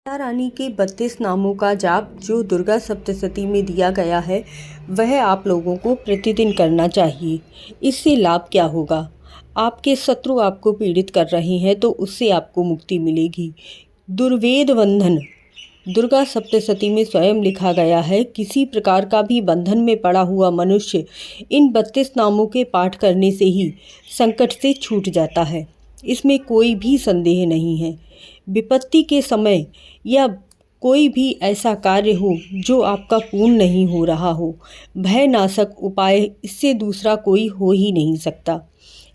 माता रानी के 32 नामों का जाप जो दुर्गा सप्तशती में दिया गया है वह आप लोगों को प्रतिदिन करना चाहिए। इससे लाभ क्या होगा? आपके शत्रु आपको पीड़ित कर रहे हैं तो उससे आपको मुक्ति मिलेगी। दुर्वेद बंधन दुर्गा सप्तशती में स्वयं लिखा गया है, किसी प्रकार का भी बंधन में पड़ा हुआ मनुष्य इन 32 नामों के पाठ करने से ही संकट से छूट जाता है। इसमें कोई भी संदेह नहीं है। विपत्ति के समय या कोई भी ऐसा कार्य हो जो आपका पूर्ण नहीं हो रहा हो, भयनाशक उपाय इससे दूसरा कोई हो ही नहीं सकता।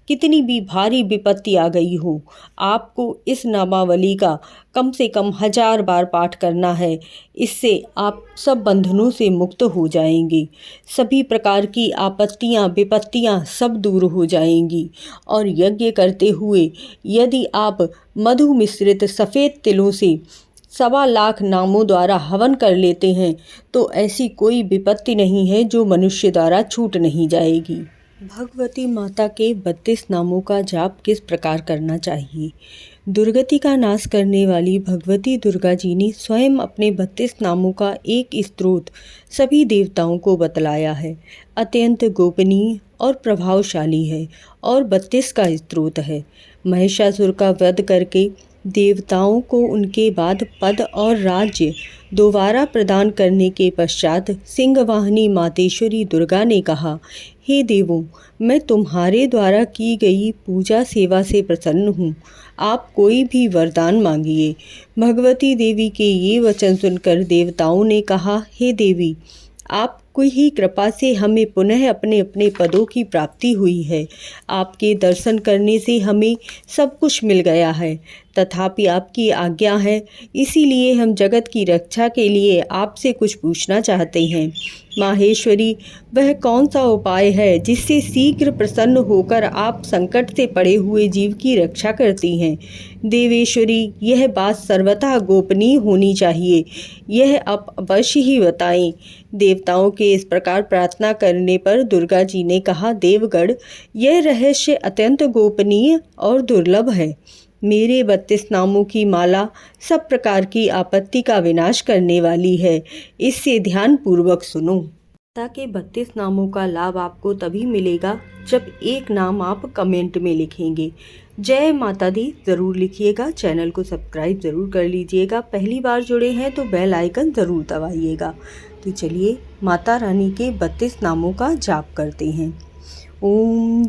कितनी भी भारी विपत्ति आ गई हो, आपको इस नामावली का कम से कम 1000 बार पाठ करना है। इससे आप सब बंधनों से मुक्त हो जाएंगे। सभी प्रकार की आपत्तियां विपत्तियां सब दूर हो जाएंगी। और यज्ञ करते हुए यदि आप मधु मिश्रित सफ़ेद तिलों से 1.25 लाख नामों द्वारा हवन कर लेते हैं तो ऐसी कोई विपत्ति नहीं है जो मनुष्य द्वारा छूट नहीं जाएगी। भगवती माता के 32 नामों का जाप किस प्रकार करना चाहिए? दुर्गति का नाश करने वाली भगवती दुर्गा जी ने स्वयं अपने 32 नामों का एक स्त्रोत सभी देवताओं को बतलाया है। अत्यंत गोपनीय और प्रभावशाली है और 32 का स्त्रोत है। महिषासुर का वध करके देवताओं को उनके बाद पद और राज्य दोबारा प्रदान करने के पश्चात सिंहवाहिनी मातेश्वरी दुर्गा ने कहा, हे देवों, मैं तुम्हारे द्वारा की गई पूजा सेवा से प्रसन्न हूँ। आप कोई भी वरदान मांगिए। भगवती देवी के ये वचन सुनकर देवताओं ने कहा, हे देवी, आपकी ही कृपा से हमें पुनः अपने अपने पदों की प्राप्ति हुई है। आपके दर्शन करने से हमें सब कुछ मिल गया है, तथापि आपकी आज्ञा है, इसीलिए हम जगत की रक्षा के लिए आपसे कुछ पूछना चाहते हैं। माहेश्वरी, वह कौन सा उपाय है जिससे शीघ्र प्रसन्न होकर आप संकट से पड़े हुए जीव की रक्षा करती हैं? देवेश्वरी, यह बात सर्वथा गोपनीय होनी चाहिए, यह आप अवश्य ही बताएं। देवताओं के इस प्रकार प्रार्थना करने पर दुर्गा जी ने कहा, देवगण, यह रहस्य अत्यंत गोपनीय और दुर्लभ है। मेरे 32 नामों की माला सब प्रकार की आपत्ति का विनाश करने वाली है। इससे ध्यान पूर्वक सुनो। माता के 32 नामों का लाभ आपको तभी मिलेगा जब एक नाम आप कमेंट में लिखेंगे। जय माता दी ज़रूर लिखिएगा। चैनल को सब्सक्राइब ज़रूर कर लीजिएगा। पहली बार जुड़े हैं तो बेल आइकन ज़रूर दबाइएगा। तो चलिए माता रानी के 32 नामों का जाप करते हैं। ओम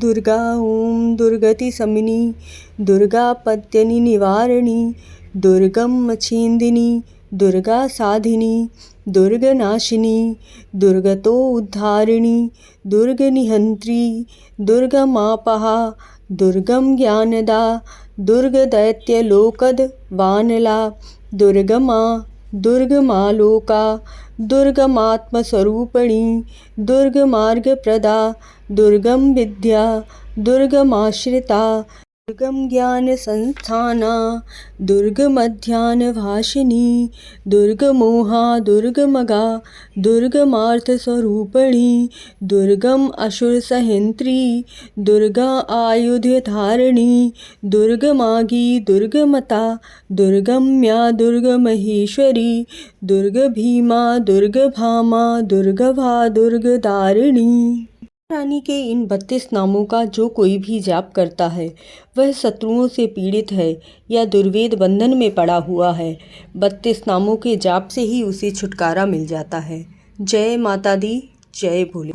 दुर्गति शमिनी, दुर्गा पत्यनि निवारिणी, दुर्गम मछेंदिनी, दुर्गा साधिनी, दुर्गनाशिनी, दुर्गतो उद्धारिणी, दुर्गनिहंत्री, दुर्गमापहा, दुर्गम ज्ञानदा, दुर्गदैत्यलोकद वानला, दुर्गमा, दुर्गमालोका, दुर्गमात्मस्वरूपिणी, दुर्गमार्गप्रदा, दुर्गम विद्या, दुर्गमाश्रिता, दुर्गम ज्ञान संस्थाना, दुर्गमध्यान भाषिनी, दुर्गमोहा, दुर्गमगा, दुर्गमार्थ स्वरूपिणी, दुर्गम असुर सहिंत्री, दुर्गा आयुध धारिणी, दुर्गमागी, दुर्गमता, दुर्गम्या, दुर्गमहेश्वरी, दुर्गभीमा, दुर्गभामा, दुर्गभा, दुर्गदारिणी। रानी के इन 32 नामों का जो कोई भी जाप करता है वह शत्रुओं से पीड़ित है या दुर्वेद बंधन में पड़ा हुआ है। 32 नामों के जाप से ही उसे छुटकारा मिल जाता है। जय माता दी, जय भोले।